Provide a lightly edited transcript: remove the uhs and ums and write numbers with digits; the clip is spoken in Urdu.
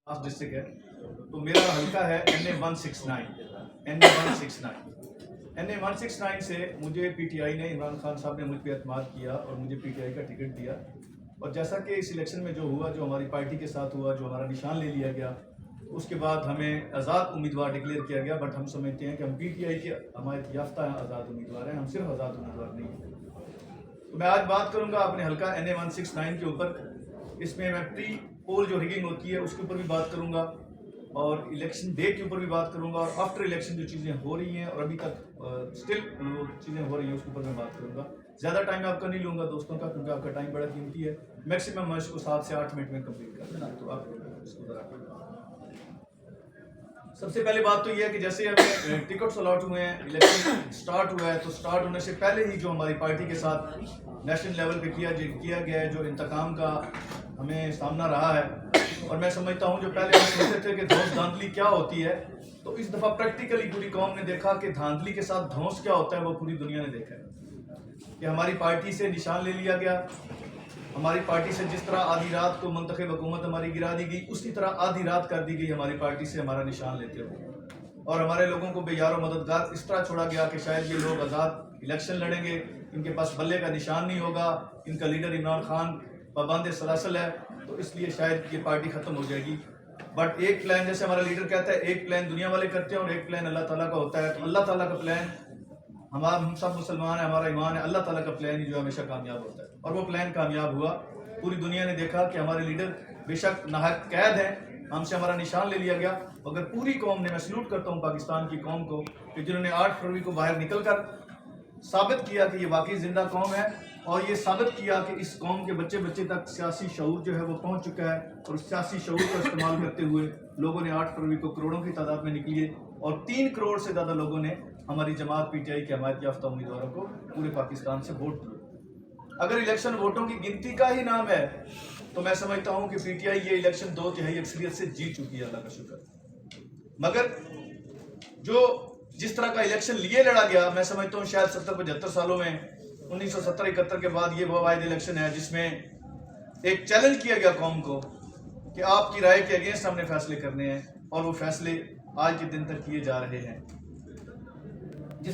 ڈسٹرکٹ ہے تو میرا حلقہ ہے NA169 سے مجھے پی ٹی آئی نے عمران خان صاحب نے مجھ پہ اعتماد کیا اور مجھے پی ٹی آئی کا ٹکٹ دیا، اور جیسا کہ اس الیکشن میں جو ہوا، جو ہماری پارٹی کے ساتھ ہوا، جو ہمارا نشان لے لیا گیا، اس کے بعد ہمیں آزاد امیدوار ڈکلیئر کیا گیا، بٹ ہم سمجھتے ہیں کہ ہم پی ٹی آئی کے حمایت یافتہ آزاد امیدوار ہیں، ہم صرف آزاد امیدوار نہیں ہیں۔ تو میں آج بات کروں گا اپنے حلقہ NA169 کے اوپر۔ اس میں پری پول جو ریگنگ ہوتی ہے اس کے اوپر بھی بات کروں گا، اور الیکشن ڈے کے اوپر بھی بات کروں گا، اور آفٹر الیکشن جو چیزیں ہو رہی ہیں اور ابھی تک اسٹل چیزیں ہو رہی ہیں اس کے اوپر میں بات کروں گا۔ زیادہ ٹائم آپ کا نہیں لوں گا دوستوں کا، کیونکہ آپ کا ٹائم بڑا قیمتی ہے۔ میکسیمم میں اس کو 7 سے 8 منٹ میں کمپلیٹ کر دینا، تو آپ اس کو ذرا سب سے پہلے بات تو یہ ہے کہ جیسے ہمیں ٹکٹس الاٹ ہوئے ہیں، الیکشن سٹارٹ ہوا ہے، تو سٹارٹ ہونے سے پہلے ہی جو ہماری پارٹی کے ساتھ نیشنل لیول پہ کیا گیا ہے، جو انتقام کا ہمیں سامنا رہا ہے، اور میں سمجھتا ہوں جو پہلے ہم سوچتے تھے کہ دھونس دھاندلی کیا ہوتی ہے، تو اس دفعہ پریکٹیکلی پوری قوم نے دیکھا کہ دھاندلی کے ساتھ دھونس کیا ہوتا ہے، وہ پوری دنیا نے دیکھا ہے کہ ہماری پارٹی سے نشان لے لیا گیا۔ ہماری پارٹی سے جس طرح آدھی رات کو منتخب حکومت ہماری گرا دی گئی، اسی طرح آدھی رات کر دی گئی ہماری پارٹی سے ہمارا نشان لیتے ہوئے، اور ہمارے لوگوں کو بے یار و مددگار اس طرح چھوڑا گیا کہ شاید یہ لوگ آزاد الیکشن لڑیں گے، ان کے پاس بلے کا نشان نہیں ہوگا، ان کا لیڈر عمران خان پابند سلاسل ہے، تو اس لیے شاید یہ پارٹی ختم ہو جائے گی۔ بٹ ایک پلان، جیسے ہمارا لیڈر کہتا ہے، ایک پلان دنیا والے کرتے ہیں اور ایک پلان اللہ تعالیٰ کا ہوتا ہے، تو اللہ تعالیٰ کا پلان، ہم سب مسلمان ہیں، ہمارا ایمان ہے، اللہ تعالیٰ کا پلان ہی جو ہمیشہ کامیاب ہوتا ہے، اور وہ پلان کامیاب ہوا۔ پوری دنیا نے دیکھا کہ ہمارے لیڈر بے شک نہایت قید ہیں، ہم سے ہمارا نشان لے لیا گیا، مگر پوری قوم نے، میں سلوٹ کرتا ہوں پاکستان کی قوم کو کہ جنہوں نے 8 فروری کو باہر نکل کر ثابت کیا کہ یہ واقعی زندہ قوم ہے، اور یہ ثابت کیا کہ اس قوم کے بچے بچے تک سیاسی شعور جو ہے وہ پہنچ چکا ہے، اور سیاسی شعور کا استعمال کرتے ہوئے لوگوں نے 8 فروری کو کروڑوں کی تعداد میں نکلی، اور 3 کروڑ سے زیادہ لوگوں نے ہماری جماعت پی ٹی آئی کے حمایت یافتہ امیدواروں کو پورے پاکستان سے ووٹ دیے۔ اگر الیکشن ووٹوں کی گنتی کا ہی نام ہے تو میں سمجھتا ہوں کہ پی ٹی آئی یہ الیکشن 2/3 اکثریت سے جیت چکی ہے، اللہ کا شکر۔ مگر جو جس طرح کا الیکشن لیے لڑا گیا، میں سمجھتا ہوں شاید 70-75 سالوں میں 1970-71 کے بعد یہ وہ واحد الیکشن ہے جس میں ایک چیلنج کیا گیا قوم کو کہ آپ کی رائے کے اگینسٹ ہم نے فیصلے کرنے ہیں، اور وہ فیصلے آج کے دن تک کیے جا رہے ہیں۔